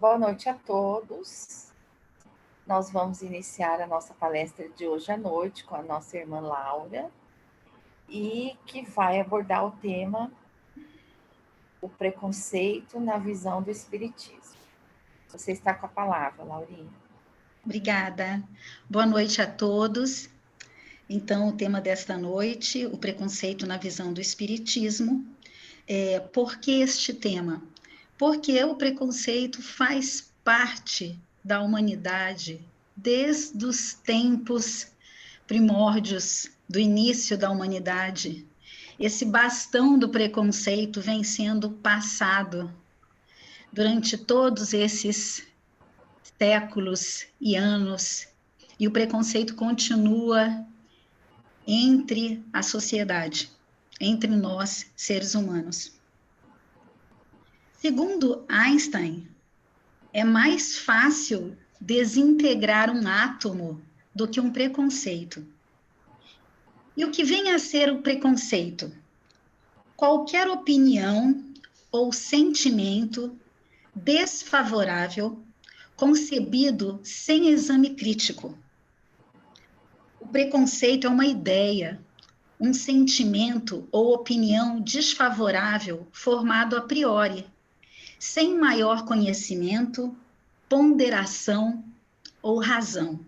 Boa noite a todos. Nós vamos iniciar a nossa palestra de hoje à noite com a nossa irmã Laura, e que vai abordar o tema o preconceito na visão do Espiritismo. Você está com a palavra, Laurinha. Obrigada. Boa noite a todos. Então, o tema desta noite, o preconceito na visão do Espiritismo. Por que este tema? Porque o preconceito faz parte da humanidade desde os tempos primórdios do início da humanidade. Esse bastão do preconceito vem sendo passado durante todos esses séculos e anos, e o preconceito continua entre a sociedade, entre nós, seres humanos. Segundo Einstein, é mais fácil desintegrar um átomo do que um preconceito. E o que vem a ser o preconceito? Qualquer opinião ou sentimento desfavorável concebido sem exame crítico. O preconceito é uma ideia, um sentimento ou opinião desfavorável formado a priori, sem maior conhecimento, ponderação ou razão.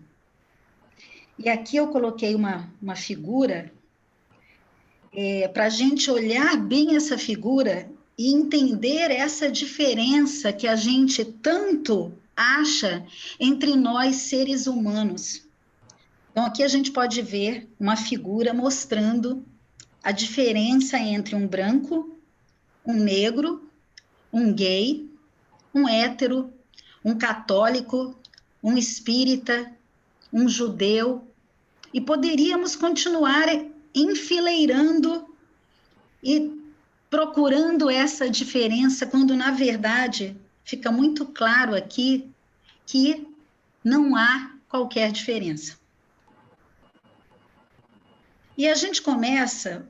E aqui eu coloquei uma figura para a gente olhar bem essa figura e entender essa diferença que a gente tanto acha entre nós seres humanos. Então, aqui a gente pode ver uma figura mostrando a diferença entre um branco, um negro, um gay, um hétero, um católico, um espírita, um judeu, e poderíamos continuar enfileirando e procurando essa diferença, quando, na verdade, fica muito claro aqui que não há qualquer diferença. E a gente começa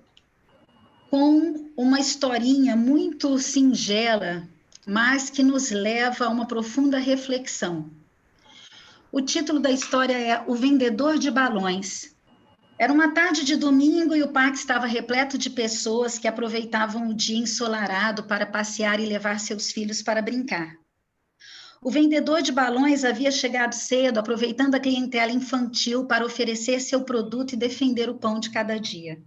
com uma historinha muito singela, mas que nos leva a uma profunda reflexão. O título da história é O Vendedor de Balões. Era uma tarde de domingo e o parque estava repleto de pessoas que aproveitavam o dia ensolarado para passear e levar seus filhos para brincar. O vendedor de balões havia chegado cedo, aproveitando a clientela infantil para oferecer seu produto e defender o pão de cada dia.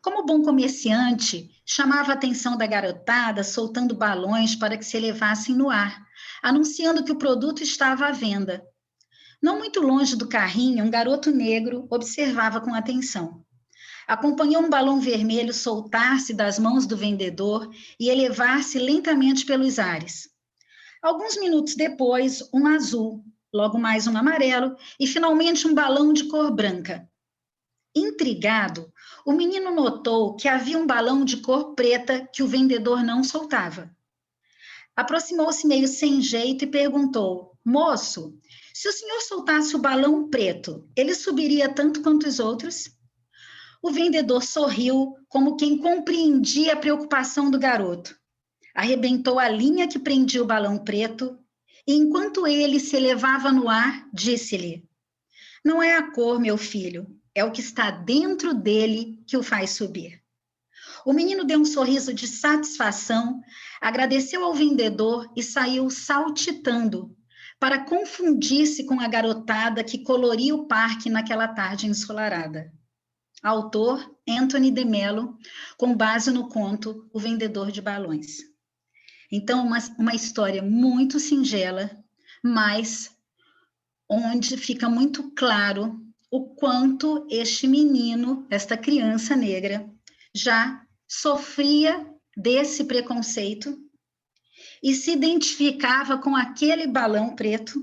Como bom comerciante, chamava a atenção da garotada, soltando balões para que se elevassem no ar, anunciando que o produto estava à venda. Não muito longe do carrinho, um garoto negro observava com atenção. Acompanhou um balão vermelho soltar-se das mãos do vendedor e elevar-se lentamente pelos ares. Alguns minutos depois, um azul, logo mais um amarelo e finalmente um balão de cor branca. Intrigado, o menino notou que havia um balão de cor preta que o vendedor não soltava. Aproximou-se meio sem jeito e perguntou: moço, se o senhor soltasse o balão preto, ele subiria tanto quanto os outros? O vendedor sorriu, como quem compreendia a preocupação do garoto. Arrebentou a linha que prendia o balão preto e, enquanto ele se elevava no ar, disse-lhe: não é a cor, meu filho, é o que está dentro dele que o faz subir. O menino deu um sorriso de satisfação, agradeceu ao vendedor e saiu saltitando, para confundir-se com a garotada que coloria o parque naquela tarde ensolarada. Autor, Anthony de Mello, com base no conto O Vendedor de Balões. Então, uma história muito singela, mas onde fica muito claro o quanto este menino, esta criança negra, já sofria desse preconceito e se identificava com aquele balão preto.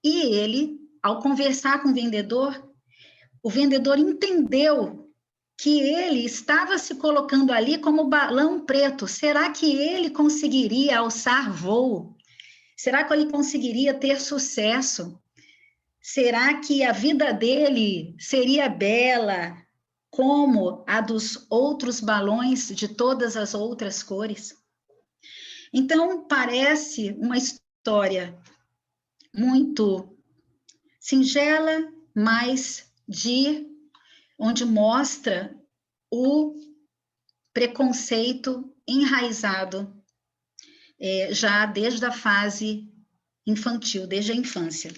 E ele, ao conversar com o vendedor entendeu que ele estava se colocando ali como balão preto. Será que ele conseguiria alçar voo? Será que ele conseguiria ter sucesso? Será que a vida dele seria bela como a dos outros balões de todas as outras cores? Então, parece uma história muito singela, mas onde mostra o preconceito enraizado já desde a fase infantil, desde a infância.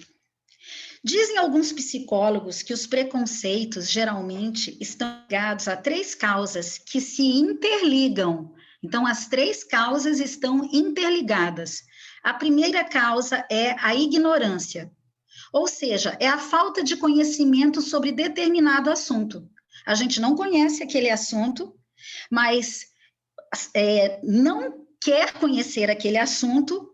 Dizem alguns psicólogos que os preconceitos geralmente estão ligados a 3 causas que se interligam. Então, as 3 causas estão interligadas. A primeira causa é a ignorância, ou seja, é a falta de conhecimento sobre determinado assunto. A gente não conhece aquele assunto, mas não quer conhecer aquele assunto,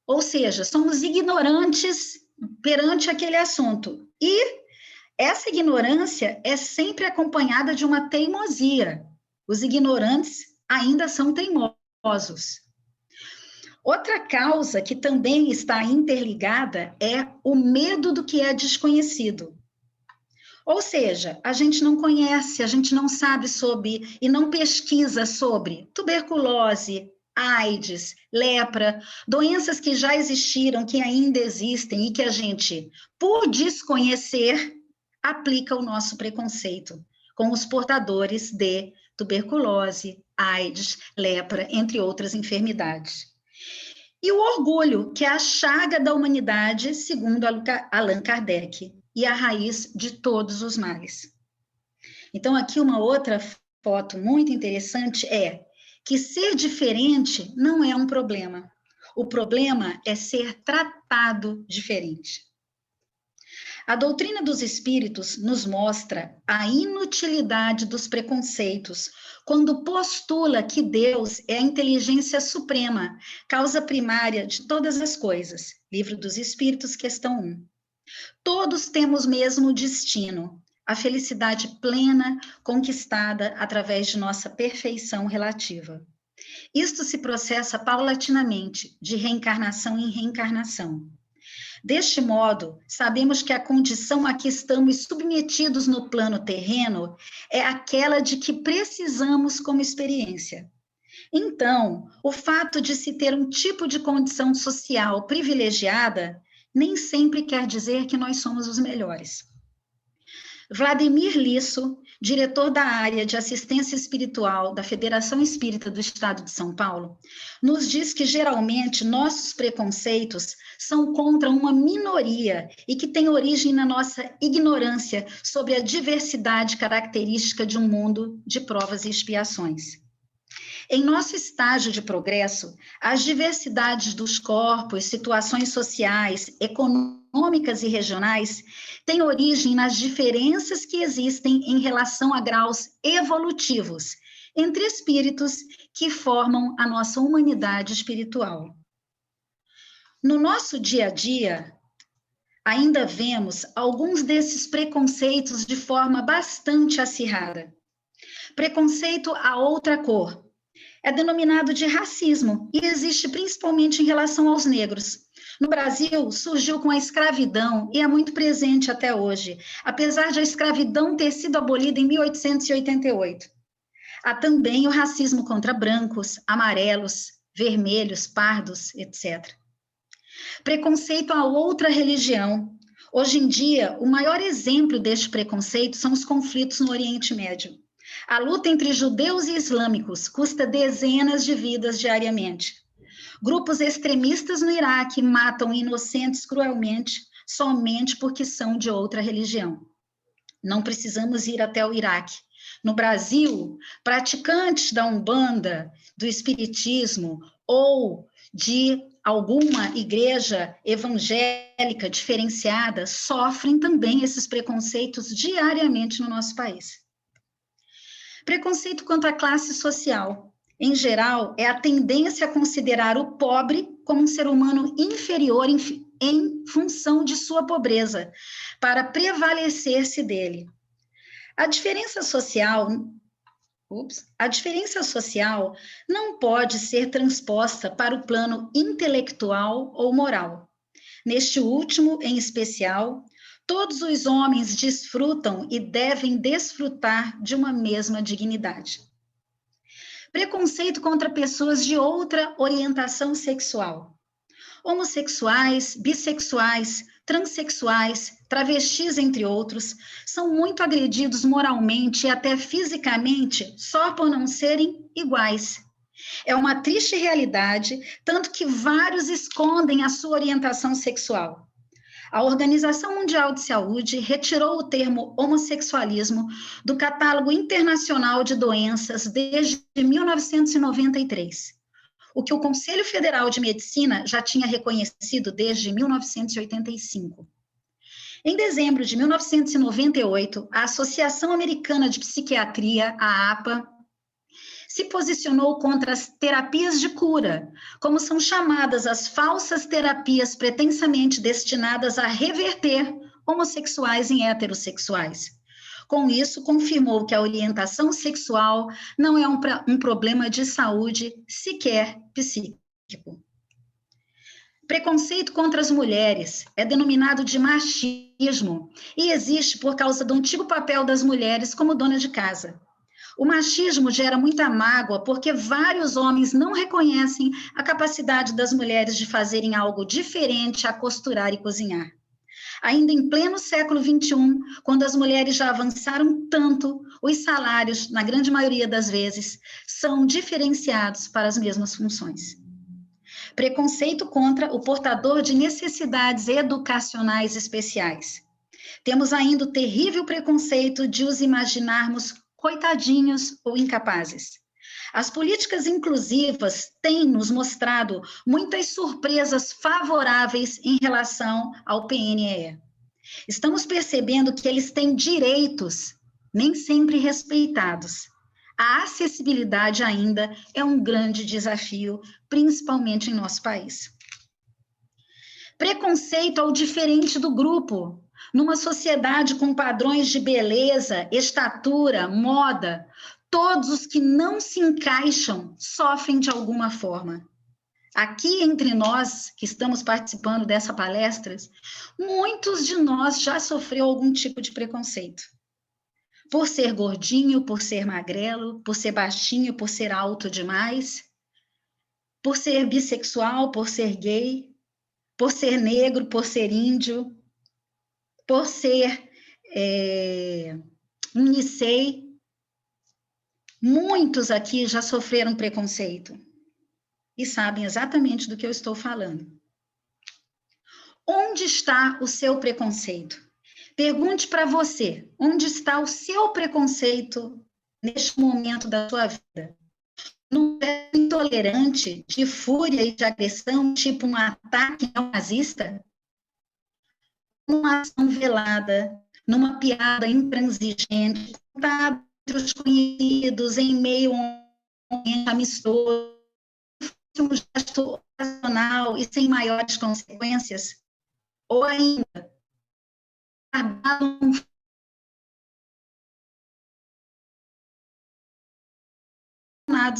ou seja, somos ignorantes perante aquele assunto. E essa ignorância é sempre acompanhada de uma teimosia. Os ignorantes ainda são teimosos. Outra causa que também está interligada é o medo do que é desconhecido. Ou seja, a gente não conhece, a gente não sabe sobre e não pesquisa sobre tuberculose, AIDS, lepra, doenças que já existiram, que ainda existem e que a gente, por desconhecer, aplica o nosso preconceito com os portadores de tuberculose, AIDS, lepra, entre outras enfermidades. E o orgulho, que é a chaga da humanidade, segundo Allan Kardec, e a raiz de todos os males. Então, aqui uma outra foto muito interessante é que ser diferente não é um problema. O problema é ser tratado diferente. A doutrina dos espíritos nos mostra a inutilidade dos preconceitos quando postula que Deus é a inteligência suprema, causa primária de todas as coisas. Livro dos Espíritos, questão 1. Todos temos o mesmo destino, a felicidade plena conquistada através de nossa perfeição relativa. Isto se processa paulatinamente, de reencarnação em reencarnação. Deste modo, sabemos que a condição a que estamos submetidos no plano terreno é aquela de que precisamos como experiência. Então, o fato de se ter um tipo de condição social privilegiada nem sempre quer dizer que nós somos os melhores. Vladimir Lisso, diretor da área de assistência espiritual da Federação Espírita do Estado de São Paulo, nos diz que geralmente nossos preconceitos são contra uma minoria e que tem origem na nossa ignorância sobre a diversidade característica de um mundo de provas e expiações. Em nosso estágio de progresso, as diversidades dos corpos, situações sociais, econômicas e regionais têm origem nas diferenças que existem em relação a graus evolutivos entre espíritos que formam a nossa humanidade espiritual. No nosso dia a dia, ainda vemos alguns desses preconceitos de forma bastante acirrada. Preconceito à outra cor é denominado de racismo e existe principalmente em relação aos negros. No Brasil, surgiu com a escravidão e é muito presente até hoje, apesar de a escravidão ter sido abolida em 1888. Há também o racismo contra brancos, amarelos, vermelhos, pardos, etc. Preconceito a outra religião. Hoje em dia, o maior exemplo deste preconceito são os conflitos no Oriente Médio. A luta entre judeus e islâmicos custa dezenas de vidas diariamente. Grupos extremistas no Iraque matam inocentes cruelmente somente porque são de outra religião. Não precisamos ir até o Iraque. No Brasil, praticantes da Umbanda, do Espiritismo ou de alguma igreja evangélica diferenciada sofrem também esses preconceitos diariamente no nosso país. Preconceito quanto à classe social. Em geral, é a tendência a considerar o pobre como um ser humano inferior em função de sua pobreza, para prevalecer-se dele. A diferença social não pode ser transposta para o plano intelectual ou moral. Neste último, em especial, todos os homens desfrutam e devem desfrutar de uma mesma dignidade. Preconceito contra pessoas de outra orientação sexual. Homossexuais, bissexuais, transexuais, travestis, entre outros, são muito agredidos moralmente e até fisicamente só por não serem iguais. É uma triste realidade, tanto que vários escondem a sua orientação sexual. A Organização Mundial de Saúde retirou o termo homossexualismo do catálogo internacional de doenças desde 1993. O que o Conselho Federal de Medicina já tinha reconhecido desde 1985. Em dezembro de 1998, a Associação Americana de Psiquiatria, a APA, se posicionou contra as terapias de cura, como são chamadas as falsas terapias pretensamente destinadas a reverter homossexuais em heterossexuais. Com isso, confirmou que a orientação sexual não é um problema de saúde, sequer psíquico. Preconceito contra as mulheres é denominado de machismo e existe por causa do antigo papel das mulheres como dona de casa. O machismo gera muita mágoa porque vários homens não reconhecem a capacidade das mulheres de fazerem algo diferente a costurar e cozinhar. Ainda em pleno século XXI, quando as mulheres já avançaram tanto, os salários, na grande maioria das vezes, são diferenciados para as mesmas funções. Preconceito contra o portador de necessidades educacionais especiais. Temos ainda o terrível preconceito de os imaginarmos coitadinhos ou incapazes. As políticas inclusivas têm nos mostrado muitas surpresas favoráveis em relação ao PNE. Estamos percebendo que eles têm direitos, nem sempre respeitados. A acessibilidade ainda é um grande desafio, principalmente em nosso país. Preconceito ao diferente do grupo. Numa sociedade com padrões de beleza, estatura, moda, todos os que não se encaixam sofrem de alguma forma. Aqui entre nós, que estamos participando dessa palestra, muitos de nós já sofreu algum tipo de preconceito. Por ser gordinho, por ser magrelo, por ser baixinho, por ser alto demais, por ser bissexual, por ser gay, por ser negro, por ser índio, por ser unicei. Muitos aqui já sofreram preconceito e sabem exatamente do que eu estou falando. Onde está o seu preconceito? Pergunte para você, onde está o seu preconceito neste momento da sua vida? Num intolerante de fúria e de agressão, tipo um ataque nazista? Numa ação velada, numa piada intransigente, contada entre os conhecidos, em meio a um ambiente amistoso, um gesto ocasional e sem maiores consequências? Ou ainda,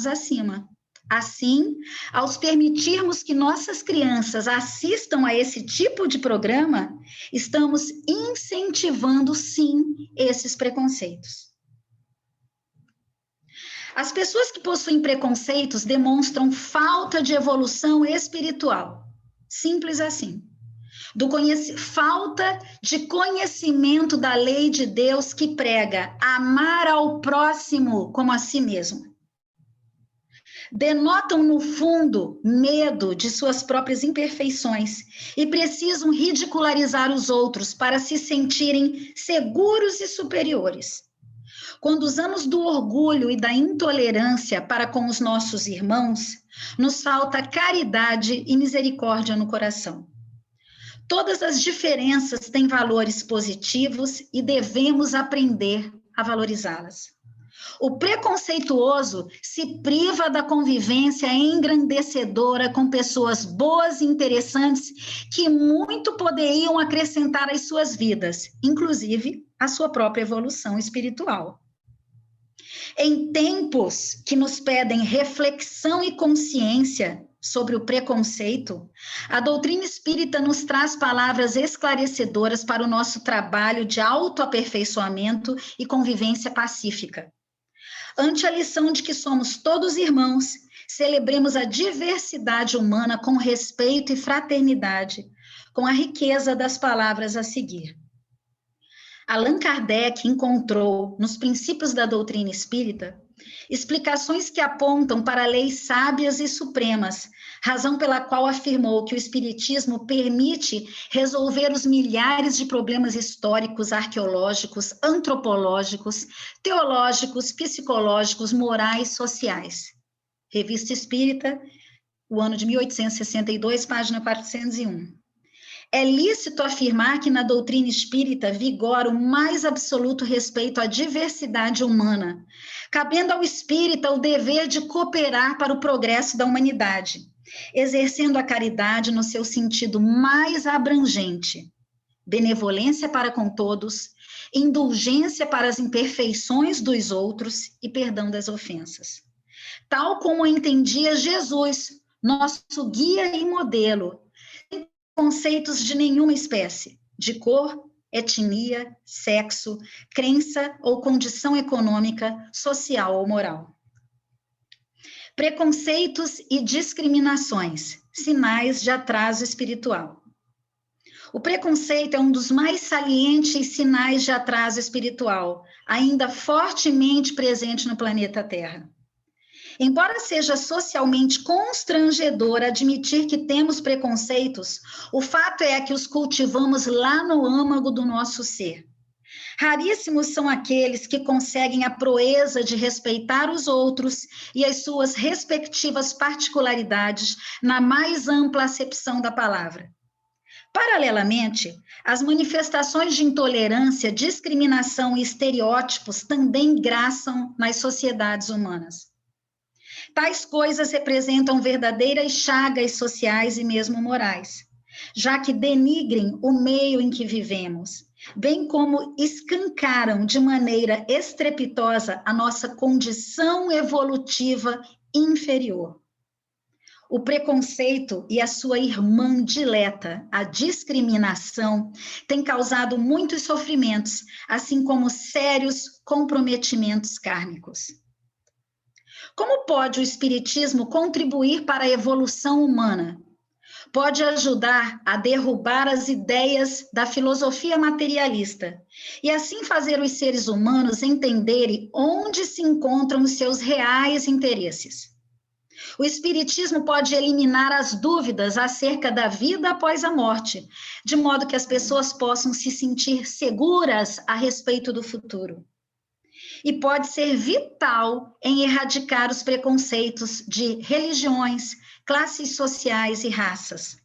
acima. Assim, ao permitirmos que nossas crianças assistam a esse tipo de programa, estamos incentivando, sim, esses preconceitos. As pessoas que possuem preconceitos demonstram falta de evolução espiritual. Simples assim. Falta de conhecimento da lei de Deus que prega amar ao próximo como a si mesmo. Denotam, no fundo, medo de suas próprias imperfeições e precisam ridicularizar os outros para se sentirem seguros e superiores. Quando usamos do orgulho e da intolerância para com os nossos irmãos, nos falta caridade e misericórdia no coração. Todas as diferenças têm valores positivos e devemos aprender a valorizá-las. O preconceituoso se priva da convivência engrandecedora com pessoas boas e interessantes que muito poderiam acrescentar às suas vidas, inclusive à sua própria evolução espiritual. Em tempos que nos pedem reflexão e consciência sobre o preconceito, a doutrina espírita nos traz palavras esclarecedoras para o nosso trabalho de autoaperfeiçoamento e convivência pacífica. Ante a lição de que somos todos irmãos, celebremos a diversidade humana com respeito e fraternidade, com a riqueza das palavras a seguir. Allan Kardec encontrou, nos princípios da doutrina espírita, explicações que apontam para leis sábias e supremas, razão pela qual afirmou que o espiritismo permite resolver os milhares de problemas históricos, arqueológicos, antropológicos, teológicos, psicológicos, morais, sociais. Revista Espírita, o ano de 1862, página 401. É lícito afirmar que na doutrina espírita vigora o mais absoluto respeito à diversidade humana, cabendo ao espírita o dever de cooperar para o progresso da humanidade, exercendo a caridade no seu sentido mais abrangente, benevolência para com todos, indulgência para as imperfeições dos outros e perdão das ofensas. Tal como entendia Jesus, nosso guia e modelo, sem conceitos de nenhuma espécie, de cor, etnia, sexo, crença ou condição econômica, social ou moral. Preconceitos e discriminações, sinais de atraso espiritual. O preconceito é um dos mais salientes sinais de atraso espiritual, ainda fortemente presente no planeta Terra. Embora seja socialmente constrangedor admitir que temos preconceitos, o fato é que os cultivamos lá no âmago do nosso ser. Raríssimos são aqueles que conseguem a proeza de respeitar os outros e as suas respectivas particularidades na mais ampla acepção da palavra. Paralelamente, as manifestações de intolerância, discriminação e estereótipos também graçam nas sociedades humanas. Tais coisas representam verdadeiras chagas sociais e mesmo morais, já que denigrem o meio em que vivemos, bem como escancaram de maneira estrepitosa a nossa condição evolutiva inferior. O preconceito e a sua irmã dileta, a discriminação, têm causado muitos sofrimentos, assim como sérios comprometimentos kármicos. Como pode o Espiritismo contribuir para a evolução humana? Pode ajudar a derrubar as ideias da filosofia materialista e assim fazer os seres humanos entenderem onde se encontram os seus reais interesses. O Espiritismo pode eliminar as dúvidas acerca da vida após a morte, de modo que as pessoas possam se sentir seguras a respeito do futuro. E pode ser vital em erradicar os preconceitos de religiões, classes sociais e raças.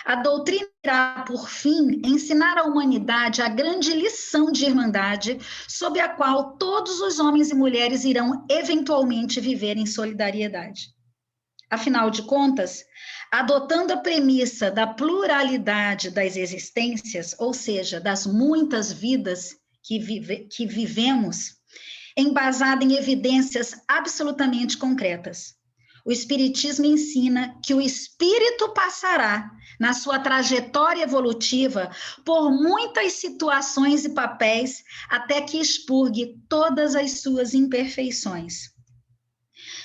A doutrina irá, por fim, ensinar à humanidade a grande lição de irmandade, sob a qual todos os homens e mulheres irão eventualmente viver em solidariedade. Afinal de contas, adotando a premissa da pluralidade das existências, ou seja, das muitas vidas que vivemos, embasada em evidências absolutamente concretas. O Espiritismo ensina que o espírito passará, na sua trajetória evolutiva, por muitas situações e papéis, até que expurgue todas as suas imperfeições.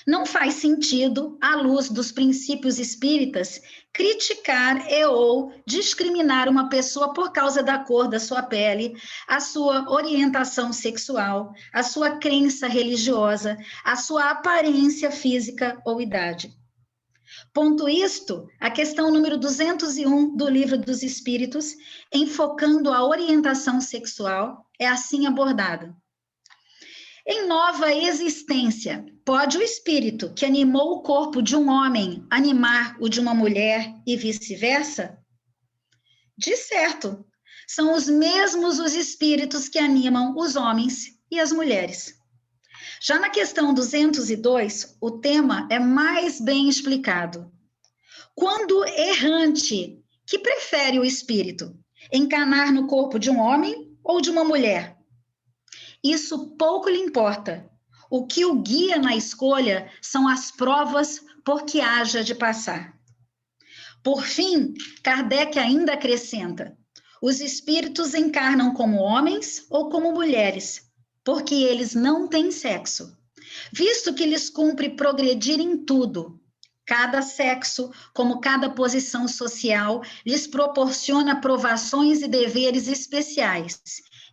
Não faz sentido, à luz dos princípios espíritas, criticar e ou discriminar uma pessoa por causa da cor da sua pele, a sua orientação sexual, a sua crença religiosa, a sua aparência física ou idade. Ponto isto, a questão número 201 do Livro dos Espíritos, enfocando a orientação sexual, é assim abordada. Em nova existência, pode o espírito que animou o corpo de um homem animar o de uma mulher e vice-versa? De certo, são os mesmos os espíritos que animam os homens e as mulheres. Já na questão 202, o tema é mais bem explicado. Quando errante, que prefere o espírito? Encarnar no corpo de um homem ou de uma mulher? Isso pouco lhe importa. O que o guia na escolha são as provas por que haja de passar. Por fim, Kardec ainda acrescenta: os espíritos encarnam como homens ou como mulheres, porque eles não têm sexo. visto que lhes cumpre progredir em tudo. Cada sexo, como cada posição social, lhes proporciona provações e deveres especiais,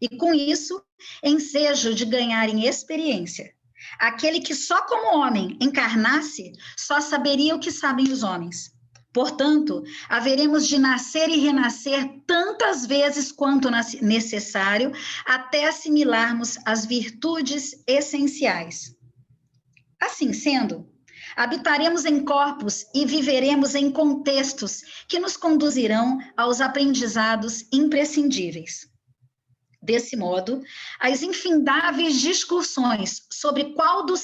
e com isso, ensejo de ganharem experiência. Aquele que só como homem encarnasse, só saberia o que sabem os homens. Portanto, haveremos de nascer e renascer tantas vezes quanto necessário, até assimilarmos as virtudes essenciais. Assim sendo, habitaremos em corpos e viveremos em contextos que nos conduzirão aos aprendizados imprescindíveis. Desse modo, as infindáveis discussões sobre qual dos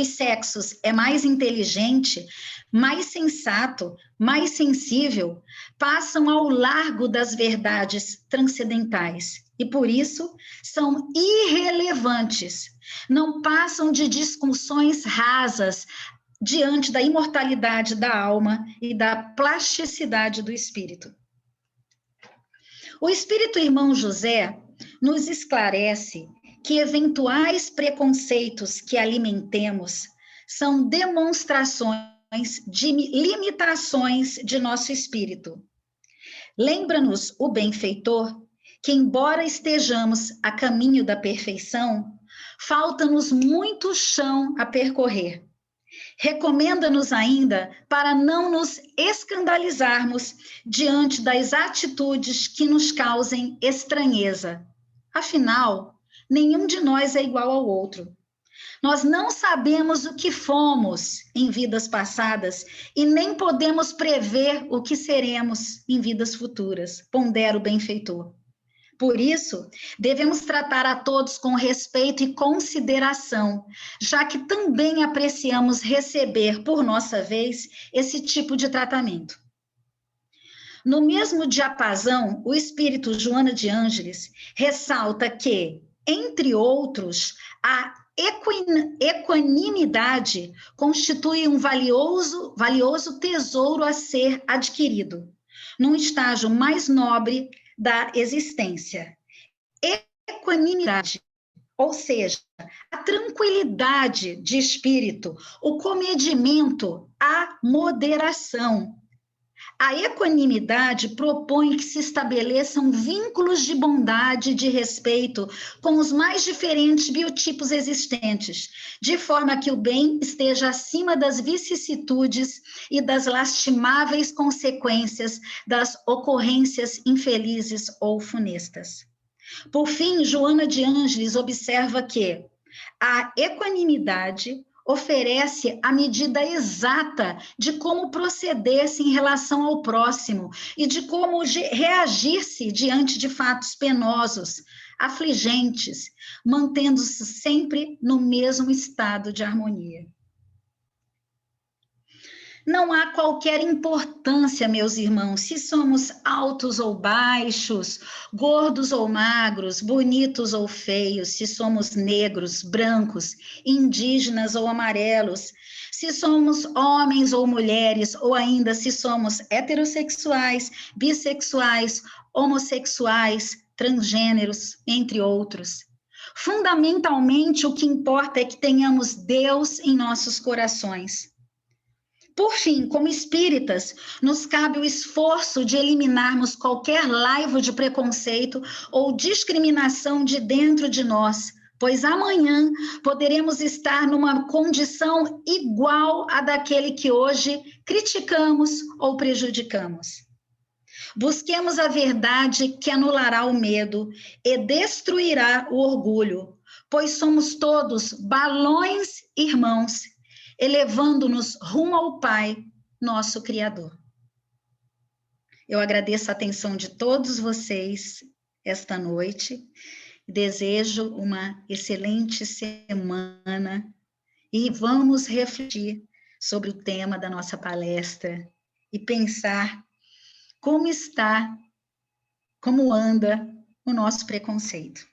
sexos é mais inteligente, mais sensato, mais sensível, passam ao largo das verdades transcendentais e, por isso, são irrelevantes. Não passam de discussões rasas diante da imortalidade da alma e da plasticidade do espírito. O espírito irmão José nos esclarece que eventuais preconceitos que alimentemos são demonstrações de limitações de nosso espírito. Lembra-nos o benfeitor que, embora estejamos a caminho da perfeição, falta-nos muito chão a percorrer. Recomenda-nos ainda para não nos escandalizarmos diante das atitudes que nos causem estranheza. Afinal, nenhum de nós é igual ao outro. Nós não sabemos o que fomos em vidas passadas e nem podemos prever o que seremos em vidas futuras, pondera o benfeitor. Por isso, devemos tratar a todos com respeito e consideração, já que também apreciamos receber, por nossa vez, esse tipo de tratamento. No mesmo diapasão, o espírito Joana de Ângeles ressalta que, entre outros, a equanimidade constitui um valioso tesouro a ser adquirido, num estágio mais nobre da existência. Equanimidade, ou seja, a tranquilidade de espírito, o comedimento, a moderação. A equanimidade propõe que se estabeleçam vínculos de bondade e de respeito com os mais diferentes biotipos existentes, de forma que o bem esteja acima das vicissitudes e das lastimáveis consequências das ocorrências infelizes ou funestas. Por fim, Joana de Ângeles observa que a equanimidade oferece a medida exata de como proceder-se em relação ao próximo e de como reagir-se diante de fatos penosos, afligentes, mantendo-se sempre no mesmo estado de harmonia. Não há qualquer importância, meus irmãos, se somos altos ou baixos, gordos ou magros, bonitos ou feios, se somos negros, brancos, indígenas ou amarelos, se somos homens ou mulheres, ou ainda se somos heterossexuais, bissexuais, homossexuais, transgêneros, entre outros. Fundamentalmente, o que importa é que tenhamos Deus em nossos corações. Por fim, como espíritas, nos cabe o esforço de eliminarmos qualquer laivo de preconceito ou discriminação de dentro de nós, pois amanhã poderemos estar numa condição igual à daquele que hoje criticamos ou prejudicamos. Busquemos a verdade que anulará o medo e destruirá o orgulho, pois somos todos balões irmãos, elevando-nos rumo ao Pai, nosso Criador. Eu agradeço a atenção de todos vocês esta noite, desejo uma excelente semana e vamos refletir sobre o tema da nossa palestra e pensar como anda o nosso preconceito.